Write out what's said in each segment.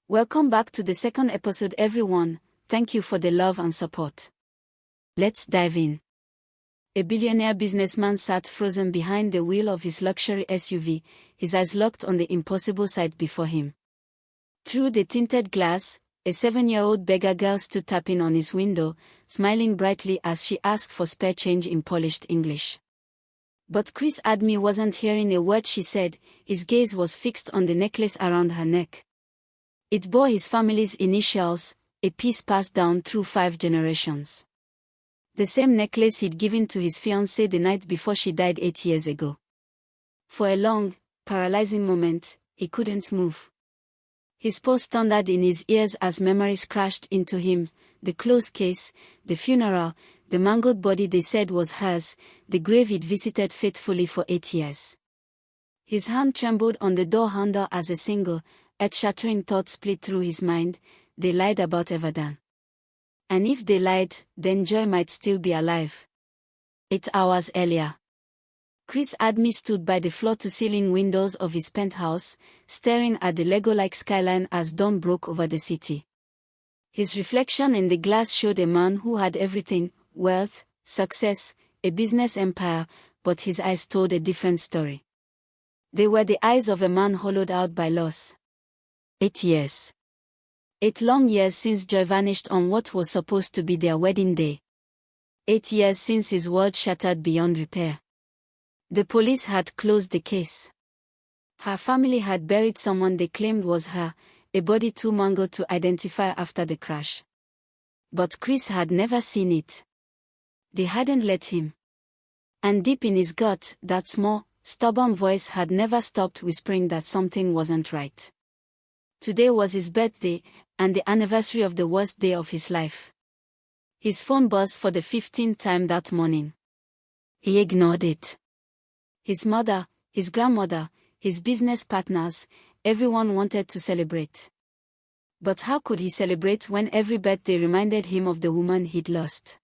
Welcome back to the second episode, everyone. Thank you for the love and support. Let's dive in. A billionaire businessman sat frozen behind the wheel of his luxury SUV, his eyes locked on the impossible sight before him. Through the tinted glass, a 7-year-old beggar girl stood tapping on his window, smiling brightly as she asked for spare change in polished English. But Chris Admi wasn't hearing a word she said. His gaze was fixed on the necklace around her neck. It bore his family's initials, a piece passed down through 5 generations. The same necklace he'd given to his fiancée the night before she died 8 years ago. For a long, paralyzing moment, he couldn't move. His pulse thundered in his ears as memories crashed into him: the closed case, the funeral, the mangled body they said was hers, the grave he'd visited faithfully for 8 years. His hand trembled on the door handle as a single, earth-shattering thought split through his mind: they lied about Everdan. And if they lied, then Joy might still be alive. 8 hours earlier. Chris Admi stood by the floor-to-ceiling windows of his penthouse, staring at the Lego-like skyline as dawn broke over the city. His reflection in the glass showed a man who had everything: wealth, success, a business empire, but his eyes told a different story. They were the eyes of a man hollowed out by loss. 8 years. 8 long years since Joy vanished on what was supposed to be their wedding day. 8 years since his world shattered beyond repair. The police had closed the case. Her family had buried someone they claimed was her, a body too mangled to identify after the crash. But Chris had never seen it. They hadn't let him. And deep in his gut, that small, stubborn voice had never stopped whispering that something wasn't right. Today was his birthday, and the anniversary of the worst day of his life. His phone buzzed for the 15th time that morning. He ignored it. His mother, his grandmother, his business partners, everyone wanted to celebrate. But how could he celebrate when every birthday reminded him of the woman he'd lost?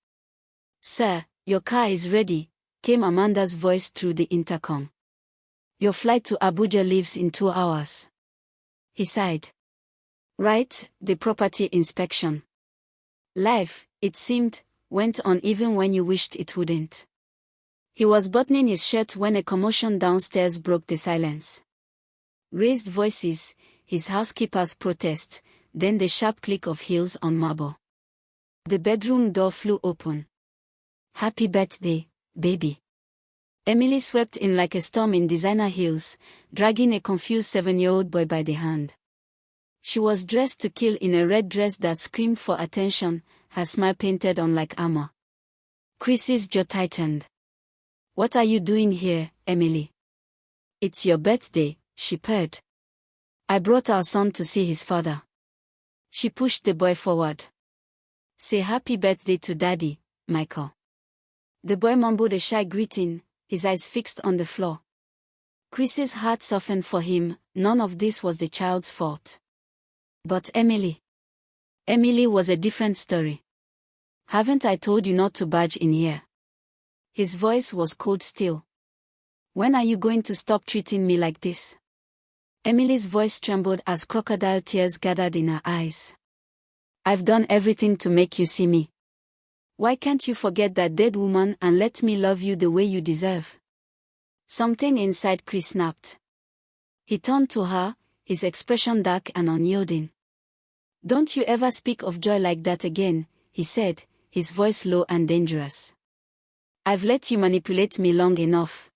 "Sir, your car is ready," came Amanda's voice through the intercom. "Your flight to Abuja leaves in 2 hours." He sighed. Right, the property inspection. Life, it seemed, went on even when you wished it wouldn't. He was buttoning his shirt when a commotion downstairs broke the silence. Raised voices, his housekeeper's protest, then the sharp click of heels on marble. The bedroom door flew open. "Happy birthday, baby." Emily swept in like a storm in designer heels, dragging a confused 7-year-old boy by the hand. She was dressed to kill in a red dress that screamed for attention, her smile painted on like armor. Chris's jaw tightened. "What are you doing here, Emily?" "It's your birthday," she purred. "I brought our son to see his father." She pushed the boy forward. "Say happy birthday to Daddy, Michael." The boy mumbled a shy greeting, his eyes fixed on the floor. Chris's heart softened for him. None of this was the child's fault. But Emily was a different story. "Haven't I told you not to barge in here?" His voice was cold steel. "When are you going to stop treating me like this?" Emily's voice trembled as crocodile tears gathered in her eyes. "I've done everything to make you see me. Why can't you forget that dead woman and let me love you the way you deserve?" Something inside Chris snapped. He turned to her, his expression dark and unyielding. "Don't you ever speak of Joy like that again," he said, his voice low and dangerous. "I've let you manipulate me long enough.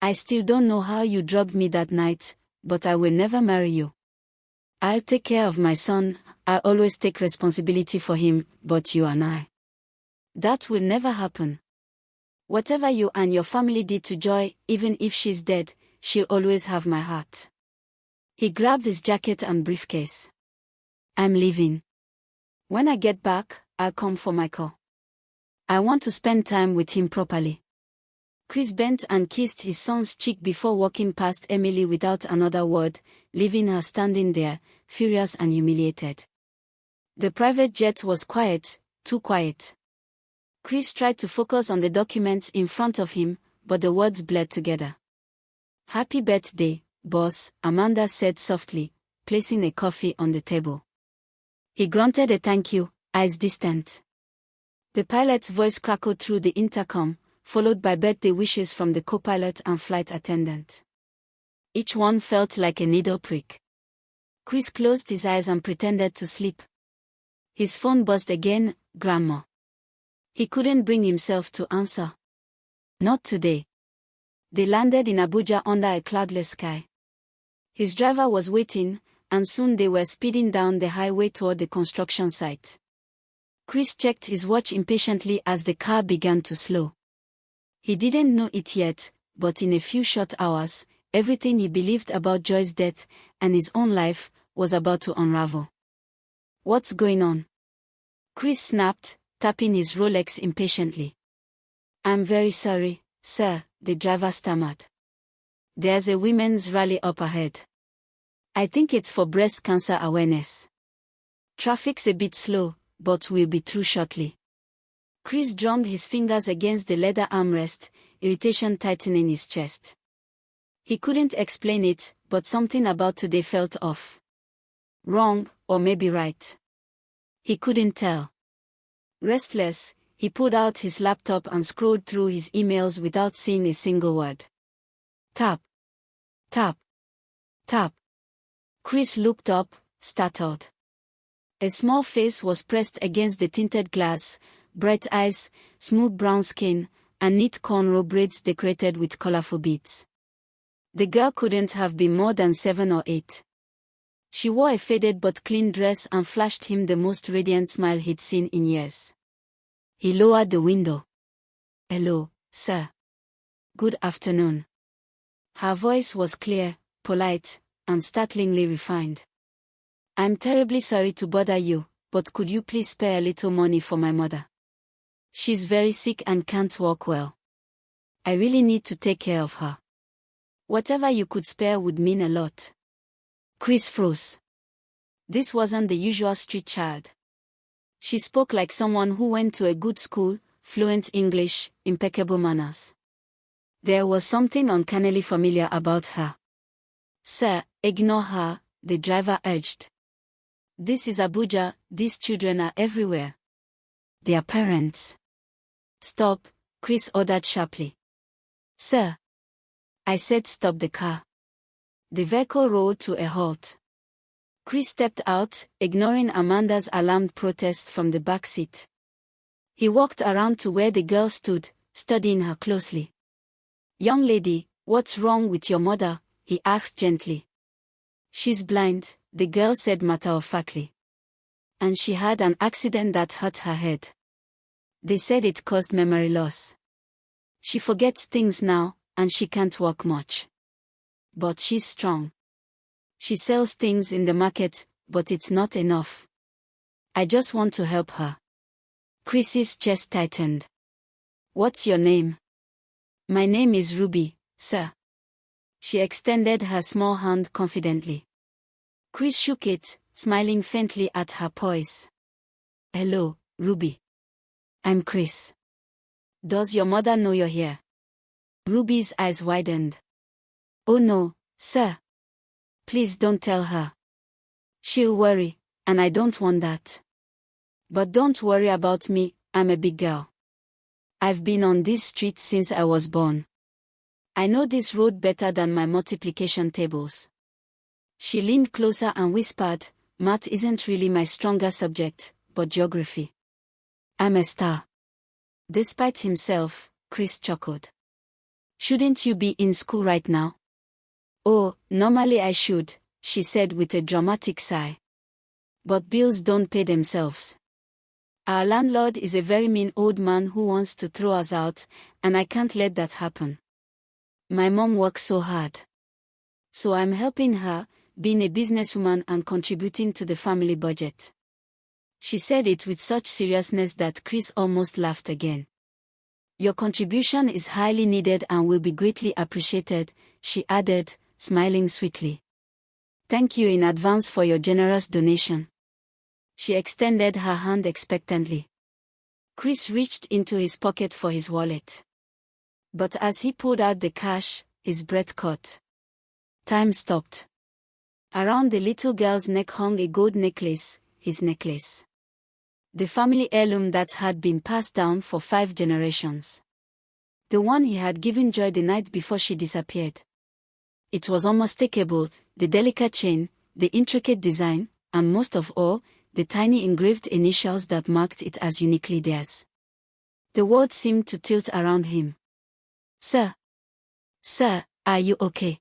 I still don't know how you drugged me that night, but I will never marry you. I'll take care of my son, I'll always take responsibility for him, but you and I. That will never happen. Whatever you and your family did to Joy, even if she's dead, she'll always have my heart." He grabbed his jacket and briefcase. "I'm leaving. When I get back, I'll come for Michael. I want to spend time with him properly." Chris bent and kissed his son's cheek before walking past Emily without another word, leaving her standing there, furious and humiliated. The private jet was quiet, too quiet. Chris tried to focus on the documents in front of him, but the words blurred together. "Happy birthday, boss," Amanda said softly, placing a coffee on the table. He grunted a thank you, eyes distant. The pilot's voice crackled through the intercom, followed by birthday wishes from the co-pilot and flight attendant. Each one felt like a needle prick. Chris closed his eyes and pretended to sleep. His phone buzzed again, Grandma. He couldn't bring himself to answer. Not today. They landed in Abuja under a cloudless sky. His driver was waiting, and soon they were speeding down the highway toward the construction site. Chris checked his watch impatiently as the car began to slow. He didn't know it yet, but in a few short hours, everything he believed about Joy's death and his own life was about to unravel. What's going on? Chris snapped, tapping his Rolex impatiently. I'm very sorry, sir, the driver stammered. There's a women's rally up ahead. I think it's for breast cancer awareness. Traffic's a bit slow, but we'll be through shortly. Chris drummed his fingers against the leather armrest, irritation tightening his chest. He couldn't explain it, but something about today felt off. Wrong, or maybe right. He couldn't tell. Restless, he pulled out his laptop and scrolled through his emails without seeing a single word. Tap. Tap. Tap. Chris looked up, startled. A small face was pressed against the tinted glass, bright eyes, smooth brown skin, and neat cornrow braids decorated with colorful beads. The girl couldn't have been more than 7 or 8. She wore a faded but clean dress and flashed him the most radiant smile he'd seen in years. He lowered the window. Hello, sir. Good afternoon. Her voice was clear, polite, and startlingly refined. I'm terribly sorry to bother you, but could you please spare a little money for my mother? She's very sick and can't walk well. I really need to take care of her. Whatever you could spare would mean a lot. Chris froze. This wasn't the usual street child. She spoke like someone who went to a good school, fluent English, impeccable manners. There was something uncannily familiar about her. Sir, ignore her, the driver urged. This is Abuja, these children are everywhere. Their parents. Stop, Chris ordered sharply. Sir. I said stop the car. The vehicle rolled to a halt. Chris stepped out, ignoring Amanda's alarmed protest from the back seat. He walked around to where the girl stood, studying her closely. Young lady, what's wrong with your mother? He asked gently. She's blind, the girl said matter-of-factly. And she had an accident that hurt her head. They said it caused memory loss. She forgets things now, and she can't walk much. But she's strong. She sells things in the market, but it's not enough. I just want to help her. Chris's chest tightened. What's your name? My name is Ruby, sir. She extended her small hand confidently. Chris shook it, smiling faintly at her poise. Hello, Ruby. I'm Chris. Does your mother know you're here? Ruby's eyes widened. Oh no, sir. Please don't tell her. She'll worry, and I don't want that. But don't worry about me, I'm a big girl. I've been on this street since I was born. I know this road better than my multiplication tables. She leaned closer and whispered, Math isn't really my stronger subject, but geography. I'm a star. Despite himself, Chris chuckled. Shouldn't you be in school right now? Oh, normally I should, she said with a dramatic sigh. But bills don't pay themselves. Our landlord is a very mean old man who wants to throw us out, and I can't let that happen. My mom works so hard. So I'm helping her, being a businesswoman and contributing to the family budget. She said it with such seriousness that Chris almost laughed again. Your contribution is highly needed and will be greatly appreciated, she added, smiling sweetly. Thank you in advance for your generous donation. She extended her hand expectantly. Chris reached into his pocket for his wallet. But as he pulled out the cash, his breath caught. Time stopped. Around the little girl's neck hung a gold necklace, his necklace. The family heirloom that had been passed down for 5 generations. The one he had given Joy the night before she disappeared. It was unmistakable, the delicate chain, the intricate design, and most of all, the tiny engraved initials that marked it as uniquely theirs. The world seemed to tilt around him. Sir, are you okay?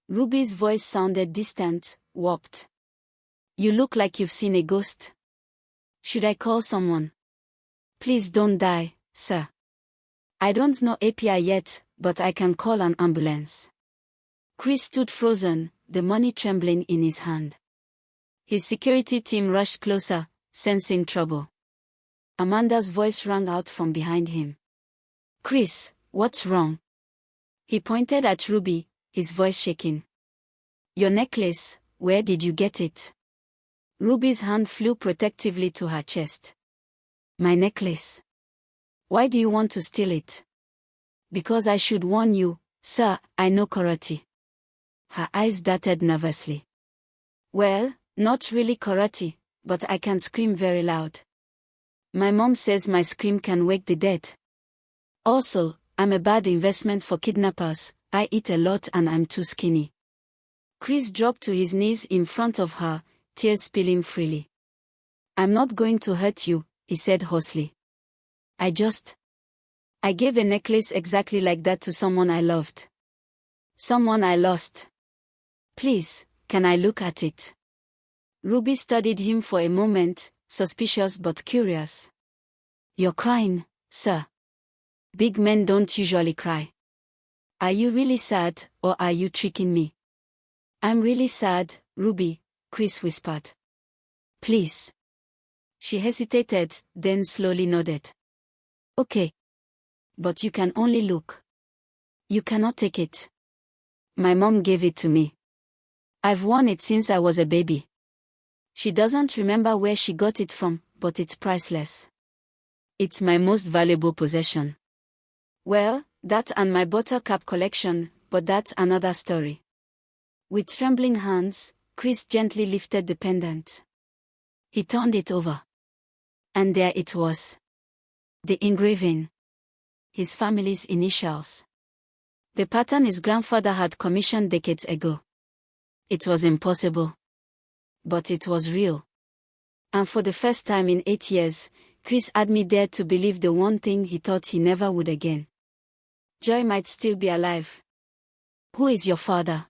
Ruby's voice sounded distant, warped. You look like you've seen a ghost. Should I call someone? Please don't die, sir. I don't know API yet, but I can call an ambulance. Chris stood frozen, the money trembling in his hand. His security team rushed closer, sensing trouble. Amanda's voice rang out from behind him. Chris, what's wrong? He pointed at Ruby, his voice shaking. Your necklace, where did you get it? Ruby's hand flew protectively to her chest. My necklace. Why do you want to steal it? Because I should warn you, sir, I know karate. Her eyes darted nervously. Well, not really karate, but I can scream very loud. My mom says my scream can wake the dead. Also, I'm a bad investment for kidnappers, I eat a lot and I'm too skinny. Chris dropped to his knees in front of her, tears spilling freely. I'm not going to hurt you, he said hoarsely. I gave a necklace exactly like that to someone I loved. Someone I lost. Please, can I look at it? Ruby studied him for a moment, suspicious but curious. You're crying, sir. Big men don't usually cry. Are you really sad, or are you tricking me? I'm really sad, Ruby, Chris whispered. Please. She hesitated, then slowly nodded. Okay. But you can only look. You cannot take it. My mom gave it to me. I've worn it since I was a baby. She doesn't remember where she got it from, but it's priceless. It's my most valuable possession. Well, that and my buttercup collection, but that's another story. With trembling hands, Chris gently lifted the pendant. He turned it over. And there it was. The engraving. His family's initials. The pattern his grandfather had commissioned decades ago. It was impossible. But it was real. And for the first time in 8 years, Chris Admi dared to believe the one thing he thought he never would again. Joy might still be alive. Who is your father?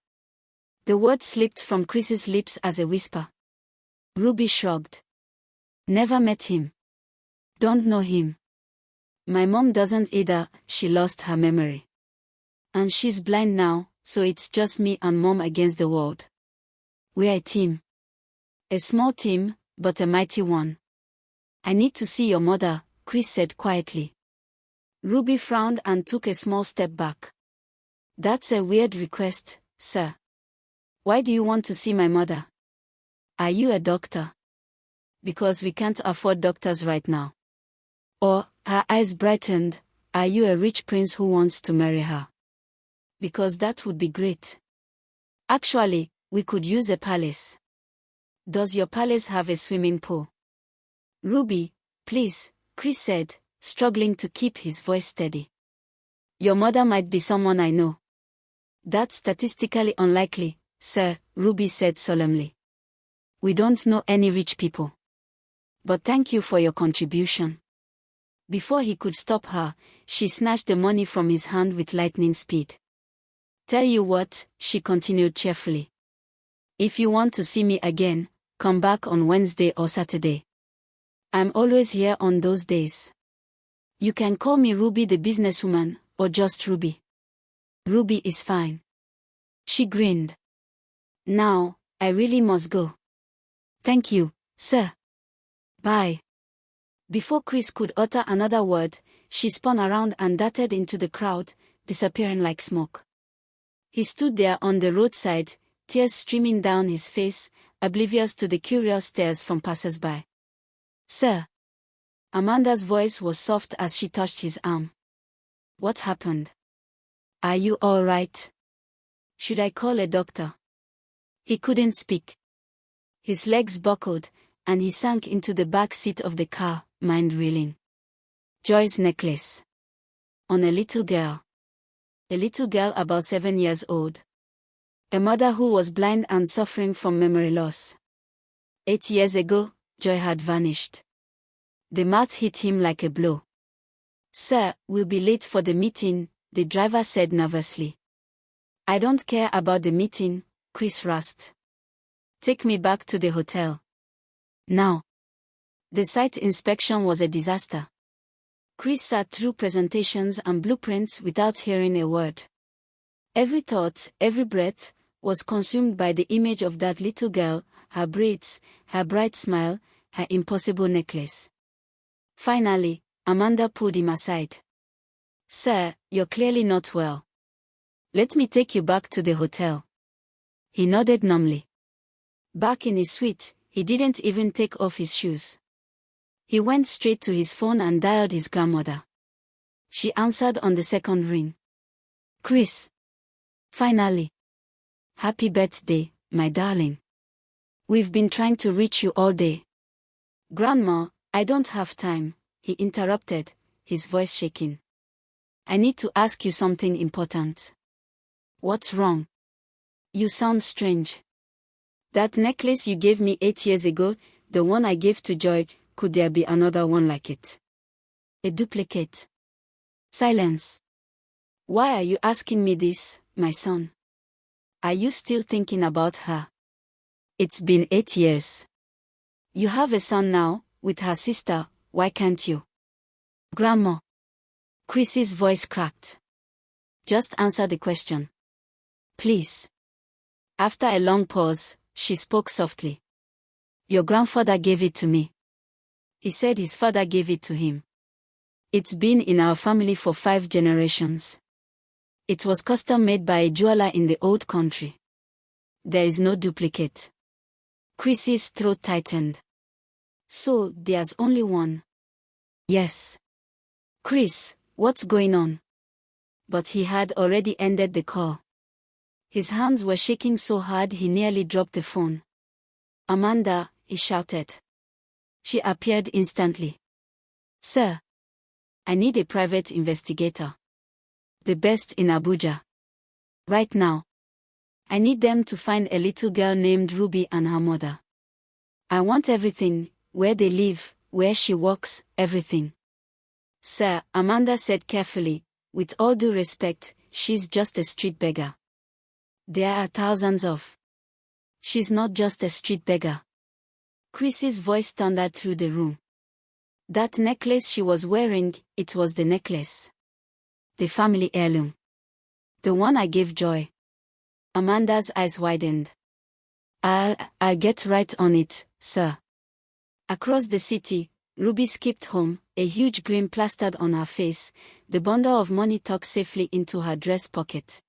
The word slipped from Chris's lips as a whisper. Ruby shrugged. Never met him. Don't know him. My mom doesn't either, she lost her memory. And she's blind now, so it's just me and mom against the world. We're a team. A small team, but a mighty one. I need to see your mother, Chris said quietly. Ruby frowned and took a small step back. That's a weird request, sir. Why do you want to see my mother? Are you a doctor? Because we can't afford doctors right now. Or, her eyes brightened, are you a rich prince who wants to marry her? Because that would be great. Actually, we could use a palace. Does your palace have a swimming pool? Ruby, please, Chris said, struggling to keep his voice steady. Your mother might be someone I know. That's statistically unlikely, sir, Ruby said solemnly. We don't know any rich people. But thank you for your contribution. Before he could stop her, she snatched the money from his hand with lightning speed. Tell you what, she continued cheerfully. If you want to see me again, come back on Wednesday or Saturday. I'm always here on those days. You can call me Ruby the businesswoman, or just Ruby. Ruby is fine. She grinned. Now, I really must go. Thank you, sir. Bye. Before Chris could utter another word, she spun around and darted into the crowd, disappearing like smoke. He stood there on the roadside, tears streaming down his face, oblivious to the curious stares from passers-by. Sir. Amanda's voice was soft as she touched his arm. What happened? Are you all right? Should I call a doctor? He couldn't speak. His legs buckled, and he sank into the back seat of the car, mind reeling. Joy's necklace. On a little girl. A little girl about 7 years old. A mother who was blind and suffering from memory loss. 8 years ago, Joy had vanished. The math hit him like a blow. "Sir, we'll be late for the meeting," the driver said nervously. "I don't care about the meeting," Chris rasped. "Take me back to the hotel. Now." The site inspection was a disaster. Chris sat through presentations and blueprints without hearing a word. Every thought, every breath, was consumed by the image of that little girl, her braids, her bright smile, her impossible necklace. Finally, Amanda pulled him aside. "Sir, you're clearly not well. Let me take you back to the hotel." He nodded numbly. Back in his suite, he didn't even take off his shoes. He went straight to his phone and dialed his grandmother. She answered on the second ring. "Chris. Finally. Happy birthday, my darling. We've been trying to reach you all day." "Grandma, I don't have time," he interrupted, his voice shaking. "I need to ask you something important." "What's wrong? You sound strange." "That necklace you gave me 8 years ago, the one I gave to Joy, could there be another one like it? A duplicate?" Silence. "Why are you asking me this, my son? Are you still thinking about her? It's been 8 years. You have a son now, with her sister, why can't you?" "Grandma." Chris's voice cracked. "Just answer the question. Please." After a long pause, she spoke softly. "Your grandfather gave it to me. He said his father gave it to him. It's been in our family for 5 generations. It was custom made by a jeweler in the old country. There is no duplicate." Chris's throat tightened. "So, there's only one?" "Yes." "Chris, what's going on?" But he had already ended the call. His hands were shaking so hard he nearly dropped the phone. "Amanda," he shouted. She appeared instantly. "Sir. I need a private investigator. The best in Abuja. Right now. I need them to find a little girl named Ruby and her mother. I want everything, where they live, where she works, everything." "Sir," Amanda said carefully, "with all due respect, she's just a street beggar. There are thousands of. She's not just a street beggar." Chris's voice thundered through the room. "That necklace she was wearing, it was the necklace. The family heirloom. The one I gave Joy." Amanda's eyes widened. I'll get right on it, sir." Across the city, Ruby skipped home, a huge grin plastered on her face, the bundle of money tucked safely into her dress pocket.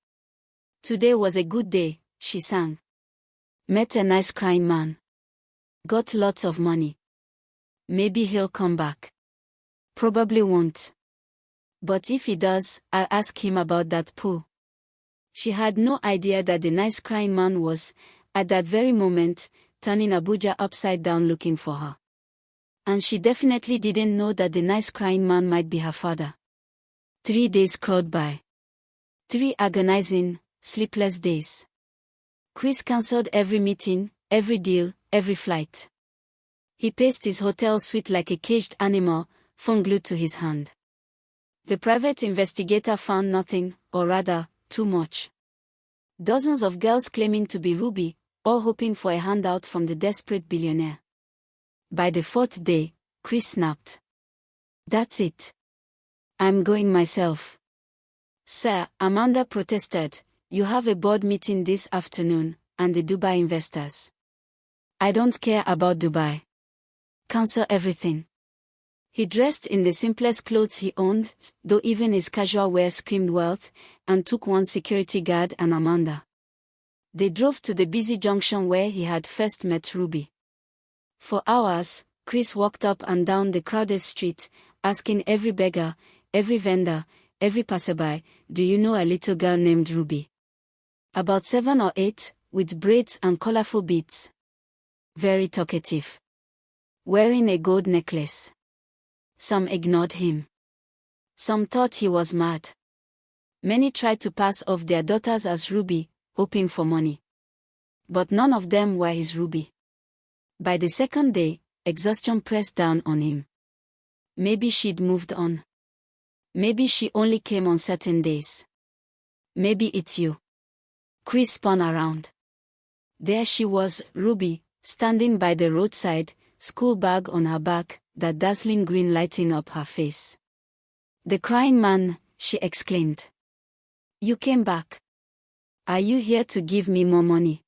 "Today was a good day," she sang. "Met a nice crying man. Got lots of money. Maybe he'll come back. Probably won't. But if he does, I'll ask him about that pool." She had no idea that the nice crying man was, at that very moment, turning Abuja upside down looking for her. And she definitely didn't know that the nice crying man might be her father. 3 days crawled by. 3 agonizing, sleepless days. Chris cancelled every meeting, every deal, every flight. He paced his hotel suite like a caged animal, phone glued to his hand. The private investigator found nothing, or rather, too much. Dozens of girls claiming to be Ruby, all hoping for a handout from the desperate billionaire. By the 4th day, Chris snapped. "That's it. I'm going myself." "Sir," Amanda protested, "you have a board meeting this afternoon, and the Dubai investors." "I don't care about Dubai. Cancel everything." He dressed in the simplest clothes he owned, though even his casual wear screamed wealth, and took one security guard and Amanda. They drove to the busy junction where he had first met Ruby. For hours, Chris walked up and down the crowded street, asking every beggar, every vendor, every passerby, "Do you know a little girl named Ruby?" About 7 or 8, with braids and colorful beads. Very talkative. Wearing a gold necklace. Some ignored him. Some thought he was mad. Many tried to pass off their daughters as Ruby, hoping for money. But none of them were his Ruby. By the second day, exhaustion pressed down on him. Maybe she'd moved on. Maybe she only came on certain days. Maybe it's you. Chris spun around. There she was, Ruby, standing by the roadside, school bag on her back, that dazzling green lighting up her face. "The crying man," she exclaimed. "You came back. Are you here to give me more money?"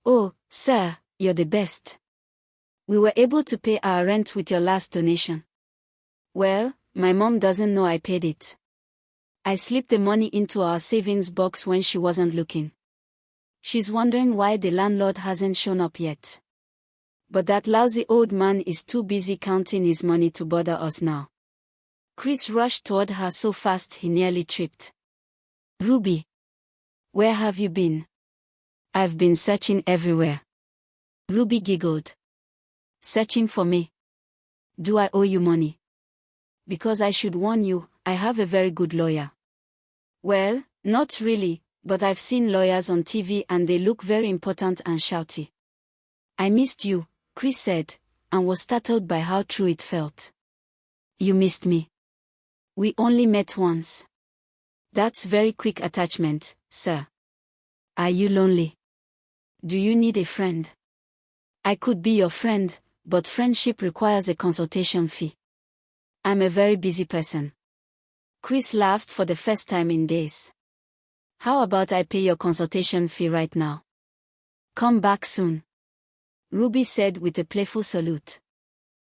"Oh, sir, you're the best. We were able to pay our rent with your last donation." "Well, my mom doesn't know I paid it. I slipped the money into our savings box when she wasn't looking. She's wondering why the landlord hasn't shown up yet. But that lousy old man is too busy counting his money to bother us now." Chris rushed toward her so fast he nearly tripped. "Ruby, where have you been?" "I've been searching everywhere." Ruby giggled. "Searching for me? Do I owe you money?" "Because I should warn you, I have a very good lawyer." "Well, not really, but I've seen lawyers on TV and they look very important and shouty." "I missed you," Chris said, and was startled by how true it felt. "You missed me. We only met once." "That's very quick attachment, sir." "Are you lonely? Do you need a friend?" "I could be your friend, but friendship requires a consultation fee. I'm a very busy person." Chris laughed for the first time in days. "How about I pay your consultation fee right now? Come back soon," Ruby said with a playful salute.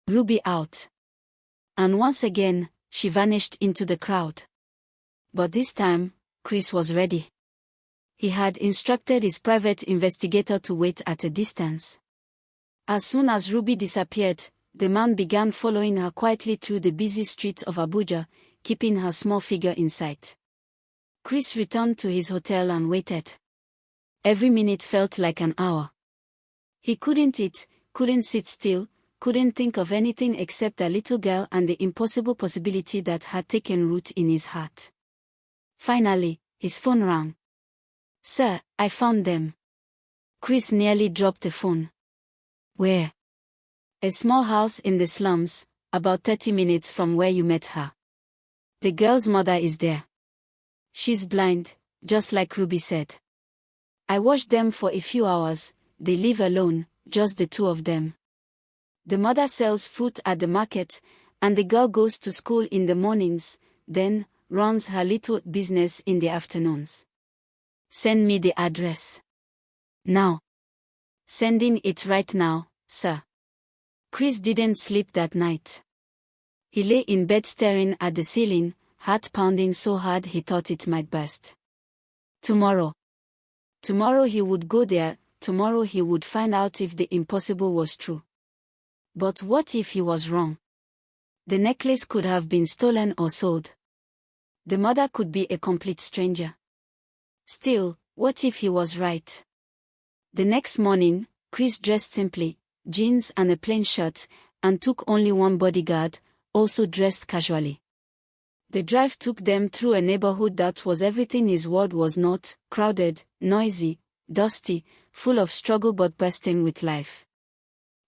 Ruby out. And once again, she vanished into the crowd. But this time, Chris was ready. He had instructed his private investigator to wait at a distance. As soon as Ruby disappeared, the man began following her quietly through the busy streets of Abuja, keeping her small figure in sight. Chris returned to his hotel and waited. Every minute felt like an hour. He couldn't eat, couldn't sit still, couldn't think of anything except a little girl and the impossible possibility that had taken root in his heart. Finally, his phone rang. "Sir, I found them." Chris nearly dropped the phone. "Where?" "A small house in the slums, about 30 minutes from where you met her. The girl's mother is there. She's blind, just like Ruby said. I watched them for a few hours. They live alone, just the two of them. The mother sells fruit at the market, and the girl goes to school in the mornings, then runs her little business in the afternoons. Send me the address. Now." "Sending it right now, sir." Chris didn't sleep that night. He lay in bed staring at the ceiling, heart pounding so hard he thought it might burst. Tomorrow. Tomorrow he would go there, tomorrow he would find out if the impossible was true. But what if he was wrong? The necklace could have been stolen or sold. The mother could be a complete stranger. Still, what if he was right? The next morning, Chris dressed simply, jeans and a plain shirt, and took only one bodyguard, also dressed casually. The drive took them through a neighborhood that was everything his world was not: crowded, noisy, dusty, full of struggle but bursting with life.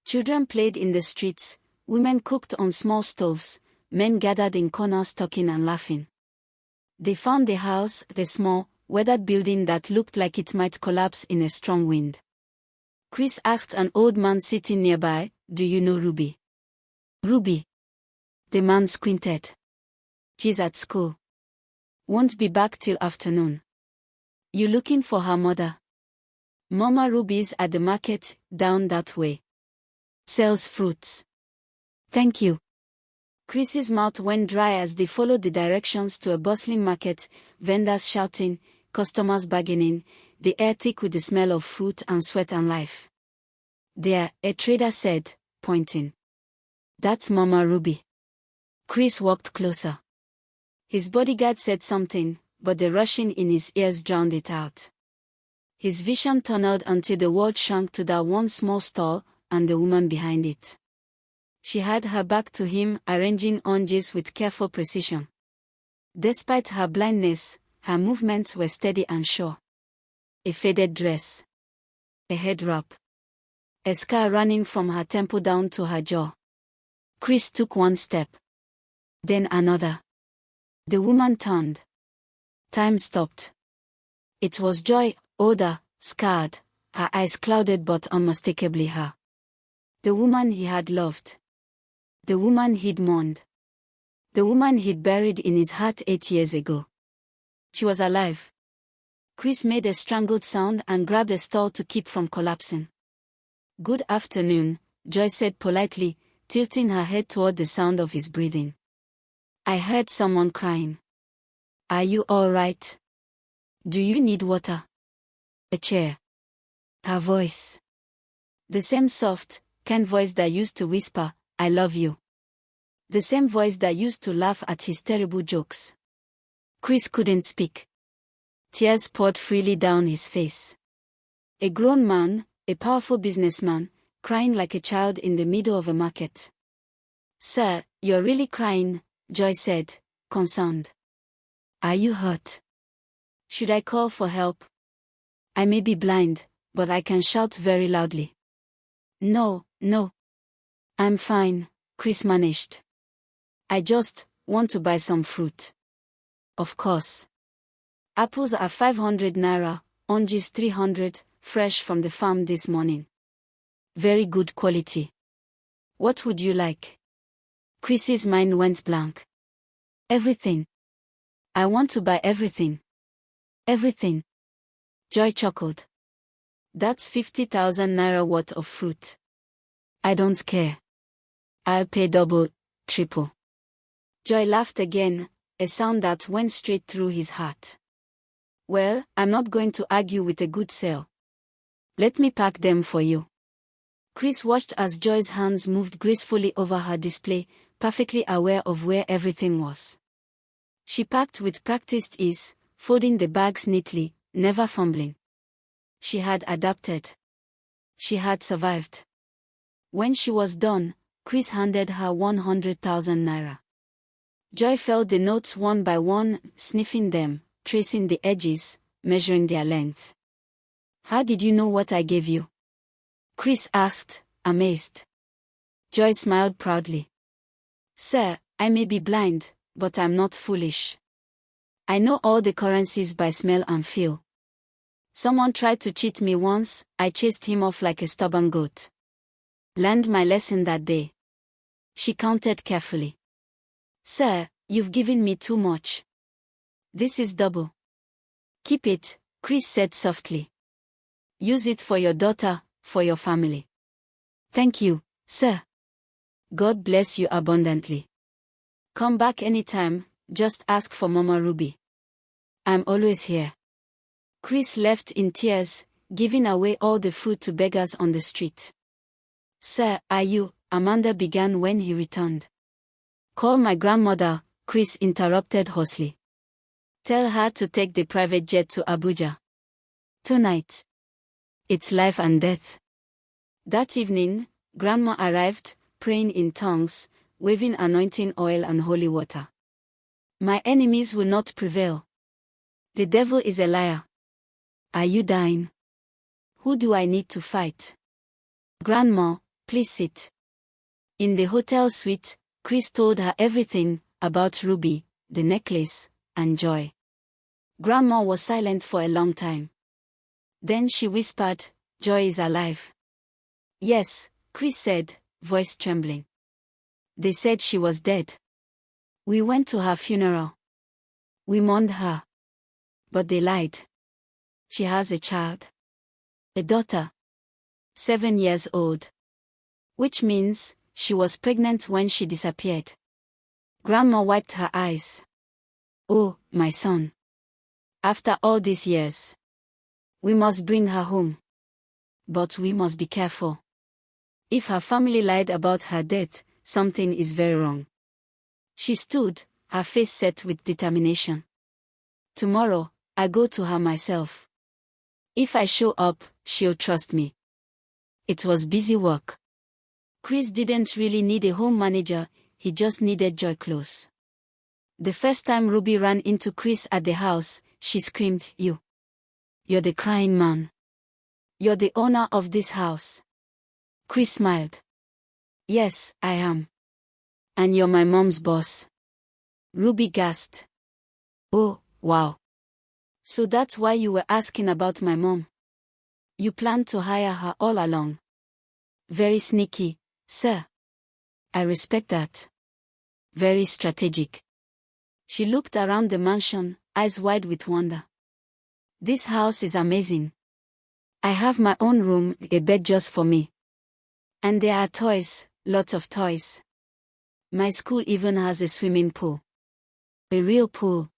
Children played in the streets, women cooked on small stoves, men gathered in corners talking and laughing. They found the house, the small, weathered building that looked like it might collapse in a strong wind. Chris asked an old man sitting nearby, "Do you know Ruby?" "Ruby?" The man squinted. "She's at school. Won't be back till afternoon." "You looking for her mother?" "Mama Ruby's at the market, down that way. Sells fruits." "Thank you." Chris's mouth went dry as they followed the directions to a bustling market, vendors shouting, customers bargaining, the air thick with the smell of fruit and sweat and life. "There," a trader said, pointing. "That's Mama Ruby." Chris walked closer. His bodyguard said something, but the rushing in his ears drowned it out. His vision tunneled until the world shrunk to that one small stall, and the woman behind it. She had her back to him, arranging oranges with careful precision. Despite her blindness, her movements were steady and sure. A faded dress. A head wrap. A scar running from her temple down to her jaw. Chris took one step. Then another. The woman turned. Time stopped. It was Joy, older, scarred, her eyes clouded but unmistakably her. The woman he had loved. The woman he'd mourned. The woman he'd buried in his heart 8 years ago. She was alive. Chris made a strangled sound and grabbed a stall to keep from collapsing. "Good afternoon," Joy said politely, tilting her head toward the sound of his breathing. "I heard someone crying. Are you all right? Do you need water? A chair?" Her voice. The same soft, kind voice that used to whisper, "I love you." The same voice that used to laugh at his terrible jokes. Chris couldn't speak. Tears poured freely down his face. A grown man, a powerful businessman, crying like a child in the middle of a market. "Sir, you're really crying," Joy said, concerned. "Are you hurt? Should I call for help? I may be blind, but I can shout very loudly." No. I'm fine," Chris managed. "I just want to buy some fruit." "Of course. Apples are 500 naira, oranges 300, fresh from the farm this morning. Very good quality. What would you like?" Chris's mind went blank. "Everything. I want to buy everything. Everything." Joy chuckled. "That's 50,000 naira worth of fruit. I don't care. I'll pay double, triple." Joy laughed again, a sound that went straight through his heart. "Well, I'm not going to argue with a good sale. Let me pack them for you." Chris watched as Joy's hands moved gracefully over her display, perfectly aware of where everything was. She packed with practiced ease, folding the bags neatly, never fumbling. She had adapted. She had survived. When she was done, Chris handed her 100,000 naira. Joy felt the notes one by one, sniffing them, tracing the edges, measuring their length. "How did you know what I gave you?" Chris asked, amazed. Joy smiled proudly. "Sir, I may be blind, but I'm not foolish. I know all the currencies by smell and feel. Someone tried to cheat me once, I chased him off like a stubborn goat. Learned my lesson that day." She counted carefully. "Sir, you've given me too much. This is double." "Keep it," Chris said softly. "Use it for your daughter, for your family." "Thank you, sir. God bless you abundantly. Come back anytime, just ask for Mama Ruby. I'm always here." Chris left in tears, giving away all the food to beggars on the street. "Sir, are you?" Amanda began when he returned. "Call my grandmother," Chris interrupted hoarsely. "Tell her to take the private jet to Abuja. Tonight. It's life and death." That evening, Grandma arrived, praying in tongues, waving anointing oil and holy water. "My enemies will not prevail. The devil is a liar. Are you dying? Who do I need to fight?" "Grandma, please sit." In the hotel suite, Chris told her everything about Ruby, the necklace, and Joy. Grandma was silent for a long time. Then she whispered, "Joy is alive." "Yes," Chris said, voice trembling. "They said she was dead. We went to her funeral. We mourned her. But they lied. She has a child. A daughter. 7 years old. Which means, she was pregnant when she disappeared." Grandma wiped her eyes. "Oh, my son. After all these years. We must bring her home. But we must be careful. If her family lied about her death, something is very wrong." She stood, her face set with determination. "Tomorrow, I go to her myself. If I show up, she'll trust me. It was busy work. Chris didn't really need a home manager, he just needed Joy close. The first time Ruby ran into Chris at the house, she screamed, You're the crying man. You're the owner of this house. Chris smiled. Yes, I am. And you're my mom's boss. Ruby gasped. Oh, wow. So that's why you were asking about my mom. You planned to hire her all along. Very sneaky, sir. I respect that. Very strategic. She looked around the mansion, eyes wide with wonder. This house is amazing. I have my own room, a bed just for me. And there are toys, lots of toys. My school even has a swimming pool. A real pool.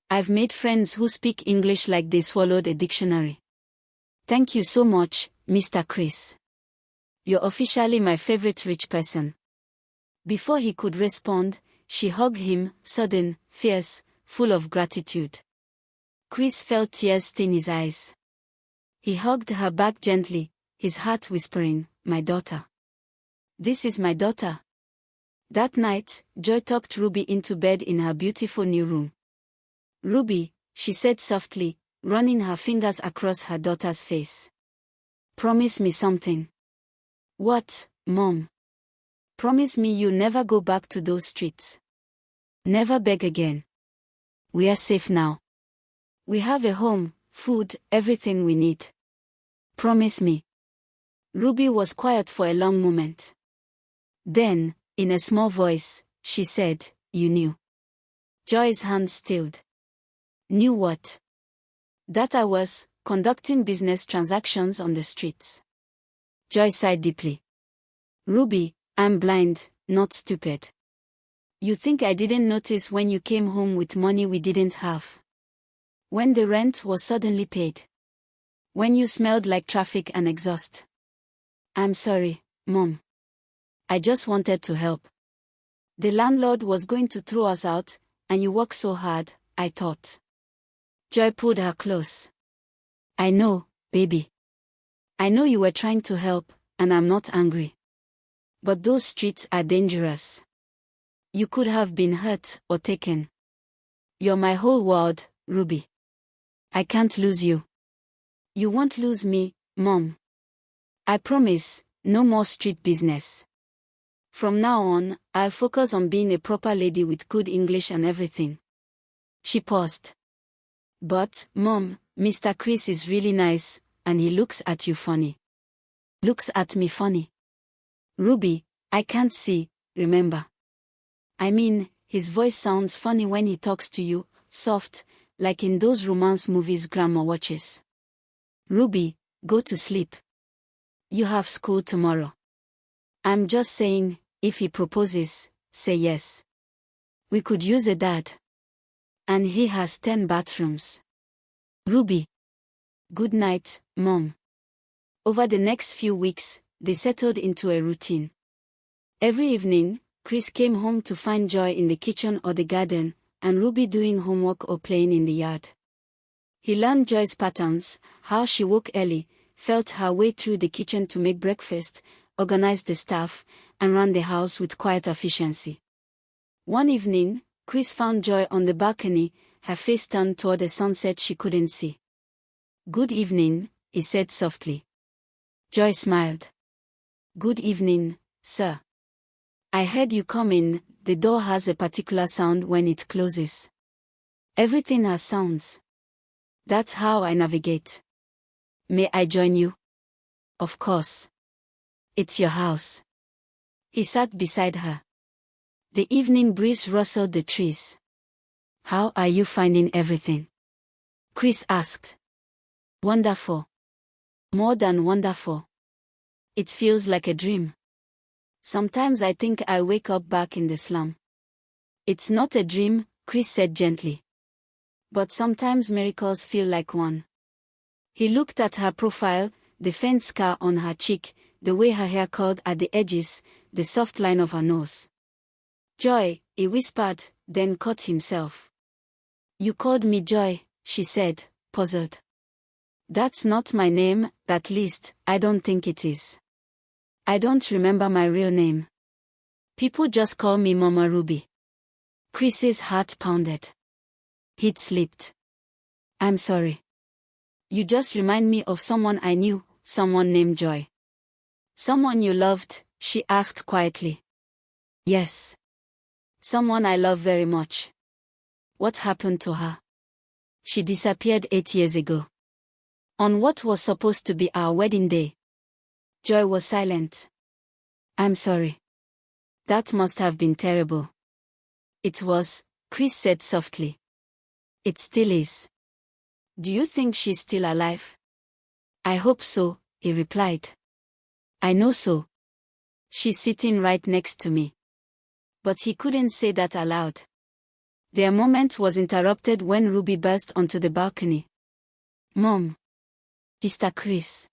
I've made friends who speak English like they swallowed a dictionary. Thank you so much, Mr. Chris. You're officially my favorite rich person. Before he could respond, she hugged him, sudden, fierce, full of gratitude. Chris felt tears stain his eyes. He hugged her back gently, his heart whispering, My daughter. This is my daughter. That night, Joy tucked Ruby into bed in her beautiful new room. Ruby, she said softly, running her fingers across her daughter's face. Promise me something. What, Mom? Promise me you'll never go back to those streets. Never beg again. We are safe now. We have a home, food, everything we need. Promise me. Ruby was quiet for a long moment. Then, in a small voice, she said, You knew. Joy's hand stilled. Knew what? That I was conducting business transactions on the streets. Joy sighed deeply. Ruby, I'm blind, not stupid. You think I didn't notice when you came home with money we didn't have? When the rent was suddenly paid? When you smelled like traffic and exhaust? I'm sorry, Mom. I just wanted to help. The landlord was going to throw us out, and you worked so hard, I thought. Joy pulled her close. I know, baby. I know you were trying to help, and I'm not angry. But those streets are dangerous. You could have been hurt or taken. You're my whole world, Ruby. I can't lose you. You won't lose me, Mom. I promise, no more street business. From now on, I'll focus on being a proper lady with good English and everything. She paused. But, Mom, Mr. Chris is really nice, and he looks at you funny. Looks at me funny. Ruby, I can't see, remember. I mean, his voice sounds funny when he talks to you, soft, like in those romance movies Grandma watches. Ruby, go to sleep. You have school tomorrow. I'm just saying, if he proposes, say yes. We could use a dad. And he has 10 bathrooms. Ruby. Good night, Mom. Over the next few weeks, they settled into a routine. Every evening, Chris came home to find Joy in the kitchen or the garden, and Ruby doing homework or playing in the yard. He learned Joy's patterns, how she woke early, felt her way through the kitchen to make breakfast, organized the staff, and ran the house with quiet efficiency. One evening, Chris found Joy on the balcony, her face turned toward a sunset she couldn't see. Good evening, he said softly. Joy smiled. Good evening, sir. I heard you come in. The door has a particular sound when it closes. Everything has sounds. That's how I navigate. May I join you? Of course. It's your house. He sat beside her. The evening breeze rustled the trees. How are you finding everything? Chris asked. Wonderful. More than wonderful. It feels like a dream. Sometimes I think I wake up back in the slum. It's not a dream, Chris said gently. But sometimes miracles feel like one. He looked at her profile, the faint scar on her cheek, the way her hair curled at the edges, the soft line of her nose. Joy, he whispered, then caught himself. You called me Joy, she said, puzzled. That's not my name, at least, I don't think it is. I don't remember my real name. People just call me Mama Ruby. Chris's heart pounded. He'd slipped. I'm sorry. You just remind me of someone I knew, someone named Joy. Someone you loved, she asked quietly. Yes. Someone I love very much. What happened to her? She disappeared 8 years ago. On what was supposed to be our wedding day. Joy was silent. I'm sorry. That must have been terrible. It was, Chris said softly. It still is. Do you think she's still alive? I hope so, he replied. I know so. She's sitting right next to me. But he couldn't say that aloud. Their moment was interrupted when Ruby burst onto the balcony. Mom. Sister Chris.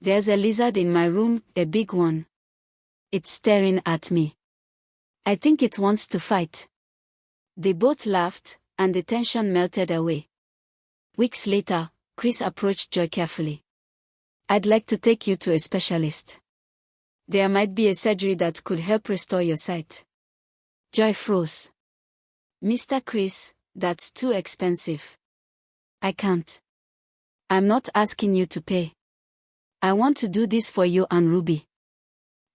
There's a lizard in my room, a big one. It's staring at me. I think it wants to fight. They both laughed, and the tension melted away. Weeks later, Chris approached Joy carefully. I'd like to take you to a specialist. There might be a surgery that could help restore your sight. Joy froze. Mr. Chris, that's too expensive. I can't. I'm not asking you to pay. I want to do this for you and Ruby.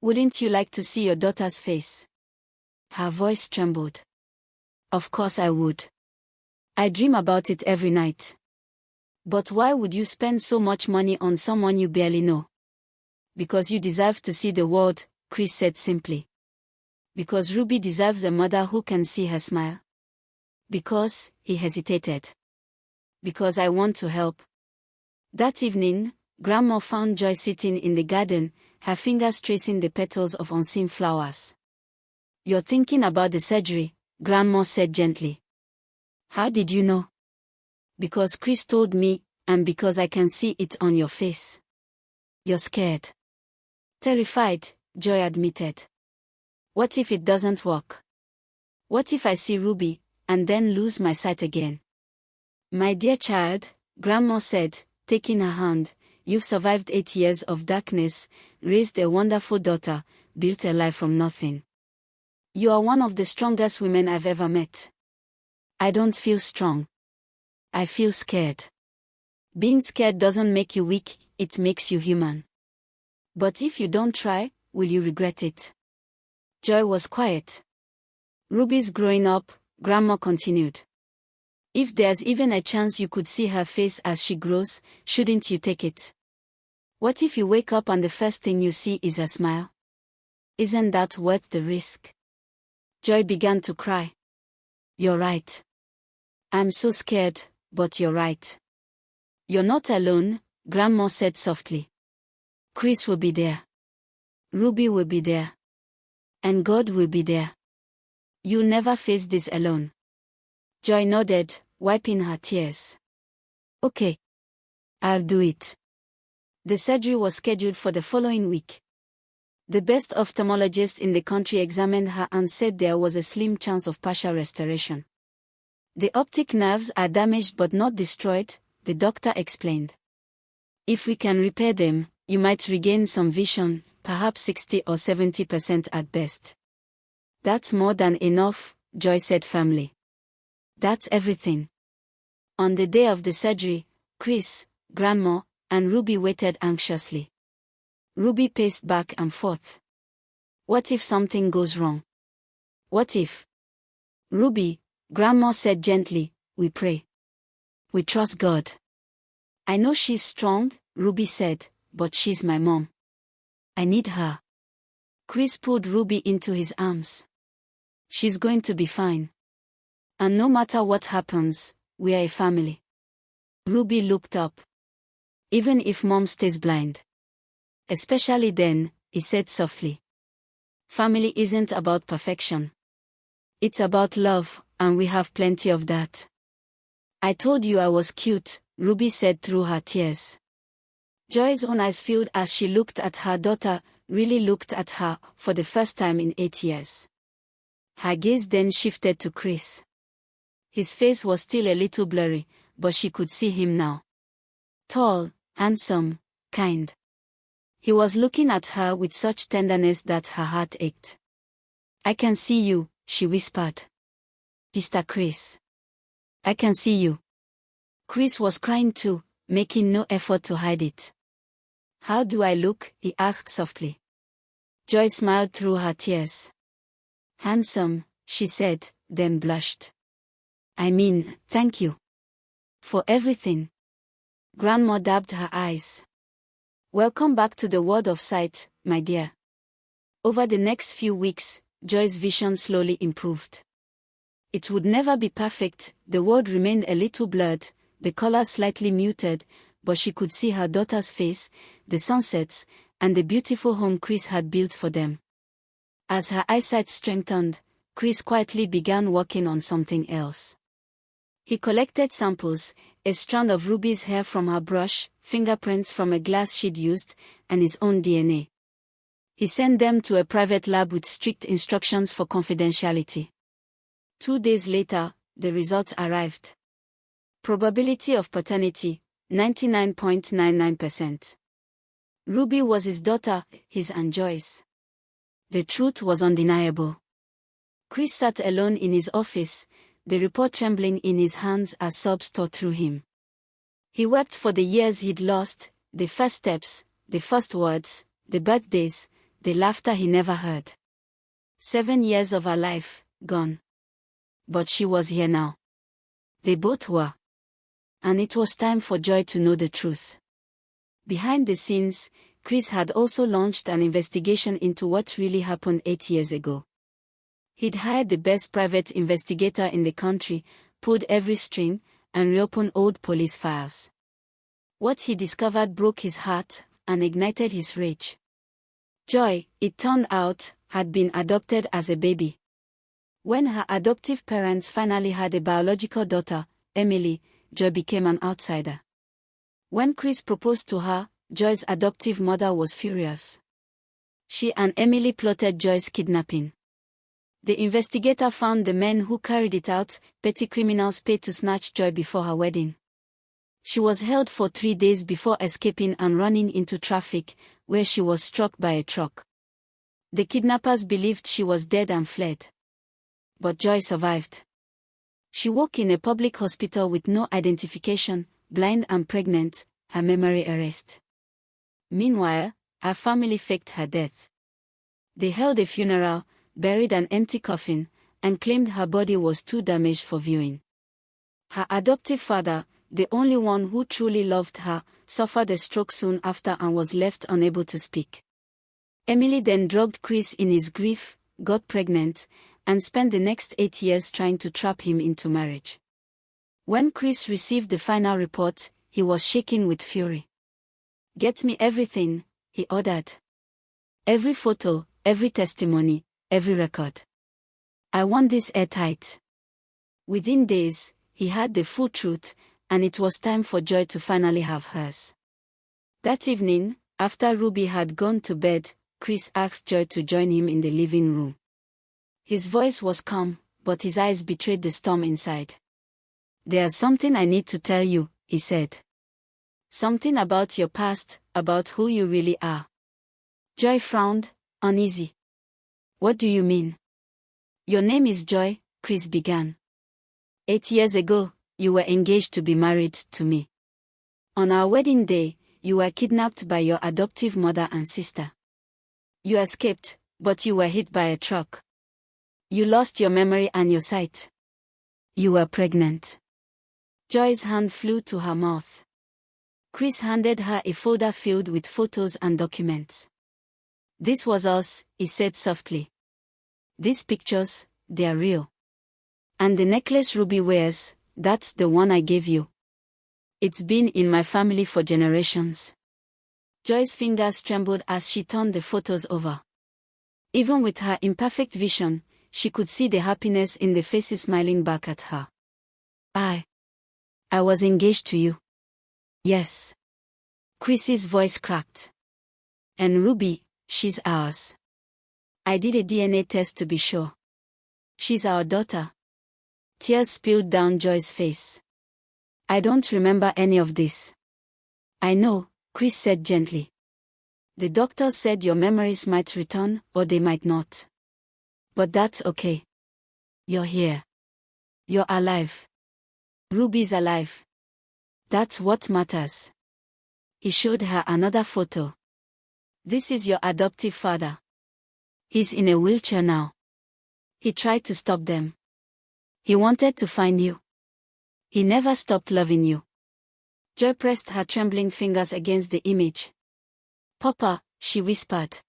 Wouldn't you like to see your daughter's face? Her voice trembled. Of course I would. I dream about it every night. But why would you spend so much money on someone you barely know? Because you deserve to see the world, Chris said simply. Because Ruby deserves a mother who can see her smile. Because, he hesitated. Because I want to help. That evening, Grandma found Joy sitting in the garden, her fingers tracing the petals of unseen flowers. You're thinking about the surgery, Grandma said gently. How did you know? Because Chris told me, and because I can see it on your face. You're scared. Terrified, Joy admitted. What if it doesn't work? What if I see Ruby, and then lose my sight again? My dear child, Grandma said, taking her hand, you've survived 8 years of darkness, raised a wonderful daughter, built a life from nothing. You are one of the strongest women I've ever met. I don't feel strong. I feel scared. Being scared doesn't make you weak, it makes you human. But if you don't try, will you regret it? Joy was quiet. Ruby's growing up, Grandma continued. If there's even a chance you could see her face as she grows, shouldn't you take it? What if you wake up and the first thing you see is a smile? Isn't that worth the risk? Joy began to cry. You're right. I'm so scared, but you're right. You're not alone, Grandma said softly. Chris will be there. Ruby will be there. And God will be there. You'll never face this alone. Joy nodded, wiping her tears. Okay. I'll do it. The surgery was scheduled for the following week. The best ophthalmologist in the country examined her and said there was a slim chance of partial restoration. The optic nerves are damaged but not destroyed, the doctor explained. If we can repair them, you might regain some vision, perhaps 60 or 70% at best. That's more than enough, Joy said firmly. That's everything. On the day of the surgery, Chris, Grandma, and Ruby waited anxiously. Ruby paced back and forth. What if something goes wrong? What if? Ruby, Grandma said gently, we pray. We trust God. I know she's strong, Ruby said, but she's my mom. I need her. Chris pulled Ruby into his arms. She's going to be fine. And no matter what happens, we are a family. Ruby looked up. Even if Mom stays blind. Especially then, he said softly. Family isn't about perfection. It's about love, and we have plenty of that. I told you I was cute, Ruby said through her tears. Joy's own eyes filled as she looked at her daughter, really looked at her, for the first time in 8 years. Her gaze then shifted to Chris. His face was still a little blurry, but she could see him now. Tall, handsome, kind. He was looking at her with such tenderness that her heart ached. "I can see you," she whispered. "Mr. Chris. I can see you." Chris was crying too, making no effort to hide it. "How do I look?" he asked softly. Joy smiled through her tears. "Handsome," she said, then blushed. "I mean, thank you. For everything." Grandma dabbed her eyes. "Welcome back to the world of sight, my dear." Over the next few weeks, Joy's vision slowly improved. It would never be perfect, the world remained a little blurred, the colors slightly muted, but she could see her daughter's face, the sunsets, and the beautiful home Chris had built for them. As her eyesight strengthened, Chris quietly began working on something else. He collected samples, a strand of Ruby's hair from her brush, fingerprints from a glass she'd used, and his own DNA. He sent them to a private lab with strict instructions for confidentiality. 2 days later, the results arrived. Probability of paternity, 99.99%. Ruby was his daughter, his and Joy's. The truth was undeniable. Chris sat alone in his office, the report trembling in his hands as sobs tore through him. He wept for the years he'd lost, the first steps, the first words, the birthdays, the laughter he never heard. 7 years of her life, gone. But she was here now. They both were. And it was time for Joy to know the truth. Behind the scenes, Chris had also launched an investigation into what really happened 8 years ago. He'd hired the best private investigator in the country, pulled every string, and reopened old police files. What he discovered broke his heart and ignited his rage. Joy, it turned out, had been adopted as a baby. When her adoptive parents finally had a biological daughter, Emily, Joy became an outsider. When Chris proposed to her, Joy's adoptive mother was furious. She and Emily plotted Joy's kidnapping. The investigator found the men who carried it out, petty criminals paid to snatch Joy before her wedding. She was held for 3 days before escaping and running into traffic, where she was struck by a truck. The kidnappers believed she was dead and fled. But Joy survived. She woke in a public hospital with no identification, blind and pregnant, her memory erased. Meanwhile, her family faked her death. They held a funeral, buried an empty coffin, and claimed her body was too damaged for viewing. Her adoptive father, the only one who truly loved her, suffered a stroke soon after and was left unable to speak. Emily then drugged Chris in his grief, got pregnant, and spent the next 8 years trying to trap him into marriage. When Chris received the final report, he was shaking with fury. "Get me everything," he ordered. "Every photo, every testimony, every record. I want this airtight." Within days, he had the full truth, and it was time for Joy to finally have hers. That evening, after Ruby had gone to bed, Chris asked Joy to join him in the living room. His voice was calm, but his eyes betrayed the storm inside. "There's something I need to tell you," he said. "Something about your past, about who you really are." Joy frowned, uneasy. "What do you mean?" "Your name is Joy," Chris began. 8 years ago, you were engaged to be married to me. On our wedding day, you were kidnapped by your adoptive mother and sister. You escaped, but you were hit by a truck. You lost your memory and your sight. You were pregnant." Joy's hand flew to her mouth. Chris handed her a folder filled with photos and documents. "This was us," he said softly. "These pictures, they're real. And the necklace Ruby wears, that's the one I gave you. It's been in my family for generations." Joy's fingers trembled as she turned the photos over. Even with her imperfect vision, she could see the happiness in the faces smiling back at her. I was engaged to you." "Yes." Chrissy's voice cracked. "And Ruby, she's ours. I did a DNA test to be sure. She's our daughter." Tears spilled down Joy's face. "I don't remember any of this." I know, Chris said gently. The doctor said your memories might return, or they might not. But that's okay. You're here. You're alive. Ruby's alive. That's what matters. He showed her another photo. This is your adoptive father. He's in a wheelchair now. He tried to stop them. He wanted to find you. He never stopped loving you. Joy pressed her trembling fingers against the image. Papa, she whispered.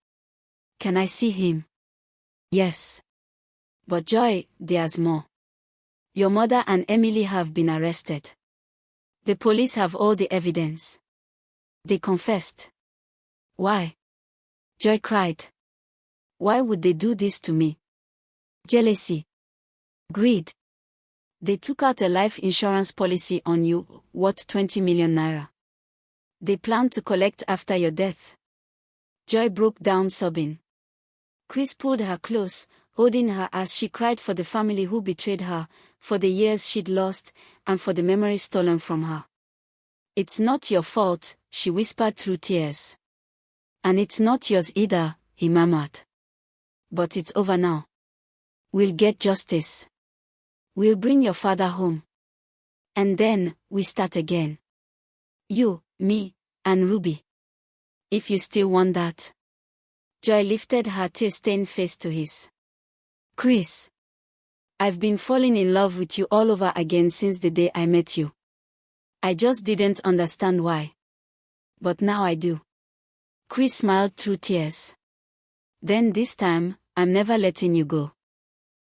Can I see him? Yes. But Joy, there's more. Your mother and Emily have been arrested. The police have all the evidence. They confessed. Why? Joy cried. Why would they do this to me? Jealousy. Greed. They took out a life insurance policy on you, worth 20 million naira. They planned to collect after your death. Joy broke down sobbing. Chris pulled her close, holding her as she cried for the family who betrayed her, for the years she'd lost, and for the memories stolen from her. It's not your fault, she whispered through tears. And it's not yours either, he murmured. But it's over now. We'll get justice. We'll bring your father home. And then, we start again. You, me, and Ruby. If you still want that. Joy lifted her tear-stained face to his. Chris. I've been falling in love with you all over again since the day I met you. I just didn't understand why. But now I do. Chris smiled through tears. Then this time, I'm never letting you go.